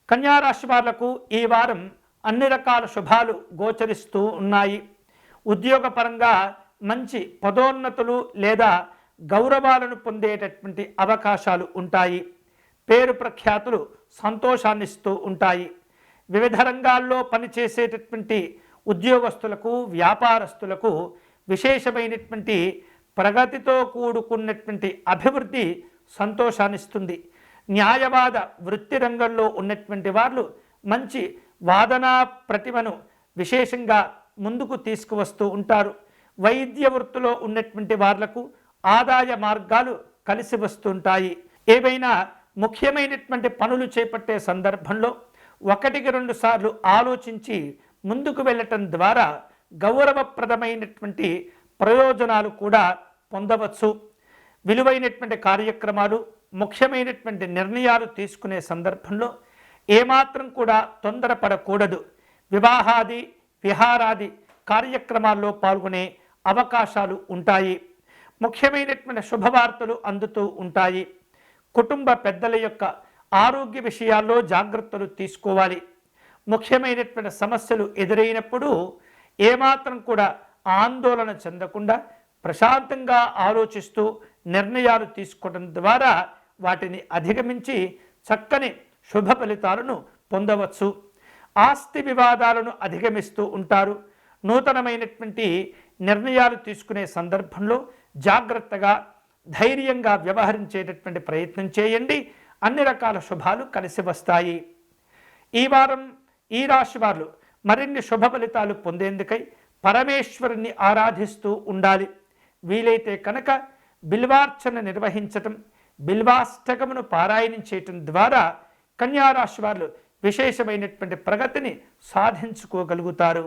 కన్యా రాశి వాళ్లకు ఈ వారం అన్ని రకాల శుభాలు గోచరిస్తూ ఉన్నాయి. ఉద్యోగపరంగా మంచి పదోన్నతులు లేదా గౌరవాలను పొందేటటువంటి అవకాశాలు ఉంటాయి. పేరు ప్రఖ్యాతులు సంతోషాన్నిస్తూ ఉంటాయి. వివిధ రంగాల్లో పనిచేసేటటువంటి ఉద్యోగస్తులకు, వ్యాపారస్తులకు విశేషమైనటువంటి ప్రగతితో కూడుకున్నటువంటి అభివృద్ధి సంతోషాన్నిస్తుంది. న్యాయవాద వృత్తి రంగంలో ఉన్నటువంటి వాళ్ళు మంచి వాదనా ప్రతిభను విశేషంగా ముందుకు తీసుకువస్తూ ఉంటారు. వైద్య వృత్తిలో ఉన్నటువంటి వాళ్లకు ఆదాయ మార్గాలు కలిసి వస్తుంటాయి. ఏవైనా ముఖ్యమైనటువంటి పనులు చేపట్టే సందర్భంలో 1-2 సార్లు ఆలోచించి ముందుకు వెళ్ళటం ద్వారా గౌరవప్రదమైనటువంటి ప్రయోజనాలు కూడా పొందవచ్చు. విలువైనటువంటి కార్యక్రమాలు, ముఖ్యమైనటువంటి నిర్ణయాలు తీసుకునే సందర్భంలో ఏమాత్రం కూడా తొందరపడకూడదు. వివాహాది, విహారాది కార్యక్రమాల్లో పాల్గొనే అవకాశాలు ఉంటాయి. ముఖ్యమైనటువంటి శుభవార్తలు అందుతూ ఉంటాయి. కుటుంబ పెద్దల యొక్క ఆరోగ్య విషయాల్లో జాగ్రత్తలు తీసుకోవాలి. ముఖ్యమైనటువంటి సమస్యలు ఎదురైనప్పుడు ఏమాత్రం కూడా ఆందోళన చెందకుండా ప్రశాంతంగా ఆలోచిస్తూ నిర్ణయాలు తీసుకోవడం ద్వారా వాటిని అధిగమించి చక్కని శుభ ఫలితాలను పొందవచ్చు. ఆస్తి వివాదాలను అధిగమిస్తూ ఉంటారు. నూతనమైనటువంటి నిర్ణయాలు తీసుకునే సందర్భంలో జాగ్రత్తగా, ధైర్యంగా వ్యవహరించేటటువంటి ప్రయత్నం చేయండి. అన్ని రకాల శుభాలు కలిసి వస్తాయి. ఈ వారం ఈ రాశి వారు మరిన్ని శుభ ఫలితాలు పొందేందుకై పరమేశ్వరుని ఆరాధిస్తూ ఉండాలి. వీలైతే కనుక బిల్వార్చన నిర్వహించటం, బిల్వాష్టకమును పారాయణం చేయటం ద్వారా కన్యా రాశి వారు విశేషమైనటువంటి ప్రగతిని సాధించుకోగలుగుతారు.